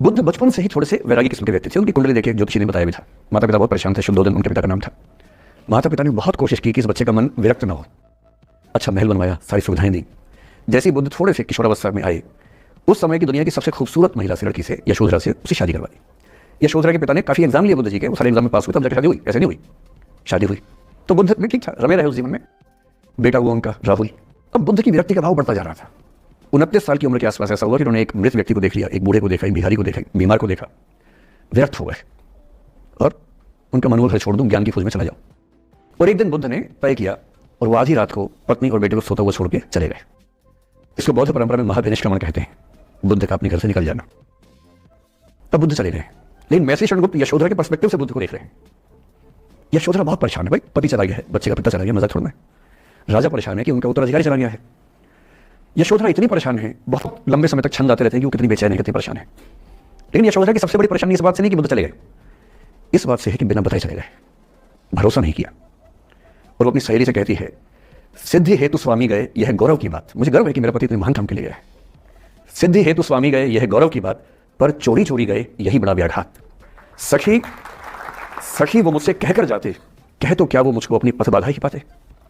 बुद्ध बचपन से ही थोड़े से वैरागी किस्म के व्यक्ति थे। उनकी कुंडली देखे ज्योतिषी ने बताया भी था। माता पिता बहुत परेशान थे। शुद्धोधन उनके पिता का नाम था। माता पिता ने बहुत कोशिश की कि इस बच्चे का मन विरक्त न हो। अच्छा महल बनवाया, सारी सुविधाएं दी। जैसे ही बुद्ध थोड़े से किशोरावस्था में आए, उस समय की दुनिया की सबसे खूबसूरत महिला से, लड़की से, यशोधरा से उसकी शादी करवाई। यशोधरा के पिता ने काफी एग्जाम लिए बुद्ध जी के, वो सारे एग्जाम में पास हुए, तब जाकर शादी हुई। ऐसे नहीं हुई, शादी हुई। तो बुद्ध में ठीक था, रमे रहे उस जीवन में। बेटा हुआ उनका राहुल। अब बुद्ध की विरक्ति का भाव बढ़ता जा रहा था। 29 साल की उम्र के आसपास ऐसा हुआ कि उन्होंने एक मृत व्यक्ति को देख लिया, एक बूढ़े को देखा, एक भिखारी को देखा, बीमार को देखा, व्यर्थ हो गए और उनका मनोबल छोड़ दूं, ज्ञान की खोज में चला जाऊं। और एक दिन बुद्ध ने तय किया और वो आधी रात को पत्नी और बेटे को सोता हुआ छोड़ के चले गए। इसको बौद्ध परंपरा में महाविनिष्क्रमण कहते हैं। बुद्ध का अपने घर से निकल जाना। तब बुद्ध चले गए। लेकिन मैसेज शरणगुप्त यशोधरा के पर्सपेक्टिव से बुद्ध को देख रहे हैं। यशोधरा बहुत परेशान है, भाई पति चला गया है, बच्चे का पिता चला गया, मजाक थोड़ा है। राजा परेशान है कि उनका उत्तराधिकारी चला गया है। यशोधरा इतनी परेशान है, बहुत लंबे समय तक छंद आते रहते हैं कि वो कितनी बेचैन है, कितनी परेशान है। लेकिन यशोधरा की सबसे बड़ी परेशानी इस बात से नहीं कि बुद्ध चले गए, इस बात से है कि बिना बताए चले गए, भरोसा नहीं किया। और वो अपनी सहेली से कहती है, सिद्धि हेतु स्वामी गए, यह गौरव की बात। मुझे गर्व है कि मेरा पति इतने महान काम के लिए गया है। सिद्धि हेतु स्वामी गए, यह गौरव की बात, पर चोरी चोरी गए, यही बड़ा व्याघात। सखी वो मुझसे कहकर जाते, कह तो क्या वो मुझको अपनी पथ बाधा ही पाते,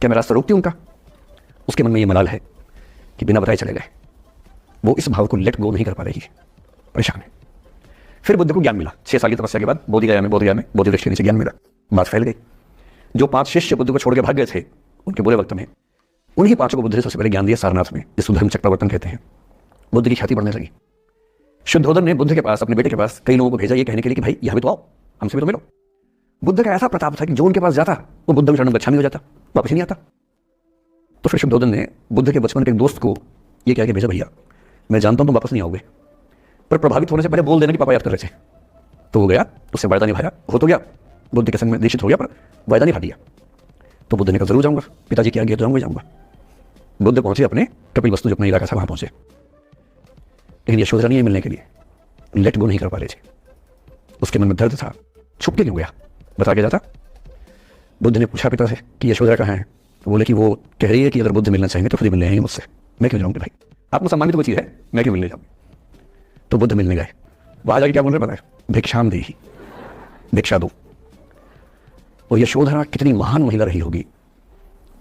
क्या मैं रास्ता रोकती उनका। उसके मन में ये मलाल है कि बिना बताए चले गए। वो इस भाव को लेट गो नहीं कर पा रही है, परेशान है। फिर बुद्ध को ज्ञान मिला। 6 साल की तपस्या के बाद बोधिगया में बोधि वृक्ष के नीचे ज्ञान मिला। बात फैल गई। जो 5 शिष्य बुद्ध को छोड़ के भाग गए थे उनके बुरे वक्त में, उन्हीं 5 को बुद्ध ने सबसे पहले ज्ञान दिया सारनाथ में, जिसको धर्म चक्रवर्तन कहते हैं। बुद्ध की ख्याति बढ़ने लगी। शुद्धोधन ने बुद्ध के पास, अपने बेटे के पास कई लोगों को भेजा ये कहने के लिए कि भाई यहाँ भी तो आओ, हमसे भी तो मिलो। बुद्ध का ऐसा प्रताप था कि जो उनके पास जाता वो बुद्धं शरणं गच्छामि हो जाता, वापस ही नहीं आता। तो फिर शुद्धोधन ने बुद्ध के बचपन के एक दोस्त को ये कह के भेजा, भैया मैं जानता हूँ तुम वापस नहीं आओगे, पर प्रभावित होने से पहले बोल देना कि पापा याद कर रहे थे। तो वो गया, उससे वायदा निभाया, हो तो गया, बुद्ध के संग में दीक्षित हो गया, पर वायदा निभा दिया। तो बुद्ध ने कहा जरूर जाऊंगा, पिताजी की आज्ञा तो जाऊंगा। बुद्ध पहुंचे अपने कपिलवस्तु जो अपना इलाका था वहां पहुंचे। लेकिन यशोधरा नहीं मिलने के लिए लेट गो नहीं कर पा रहे थे। उसके मन में दर्द था, छुप के क्यों गया, बता के जाता। बुद्ध ने पूछा पिता से कि यशोधरा कहाँ है। तो बोले कि वो कह रही है कि अगर बुद्ध मिलना चाहेंगे तो खुद ही मिलने आएंगे मुझसे, मैं क्यों जाऊँगी भाई, आत्मसम्मान भी तो कोई चीज़ है, मैं क्यों मिलने जाऊँ। तो बुद्ध मिलने गए। वहां जाके क्या बोल रहे पता है, भिक्षाम देहि, भिक्षा दो। और यशोधरा कितनी महान महिला रही होगी,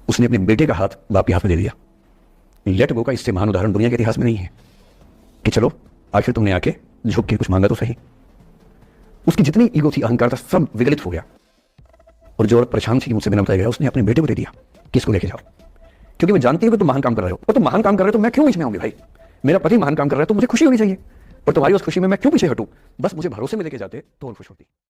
उसने अपने बेटे का हाथ बाप के हाथ में दे दिया। लेट गो का इससे महान उदाहरण दुनिया के इतिहास में नहीं है कि चलो आखिर तुमने आके झुक के कुछ मांगा तो सही। उसकी जितनी ईगो थी, अहंकार था, सब विगलित हो गया। और जो औरत परेशान थी कि मुझसे बिना बताया गया, उसने अपने बेटे को दे दिया कि इसको लेके जाओ, क्योंकि मैं जानती हूँ कि तुम महान काम कर रहे हो। और तुम महान काम कर रहे हो तो मैं क्यों बीच में आऊंगी भाई, मेरा पति महान काम कर रहा है तो मुझे खुशी होनी चाहिए, और तुम्हारी उस खुशी में मैं क्यों पीछे हटूं। बस मुझे भरोसे में लेके जाते तो और खुश होती।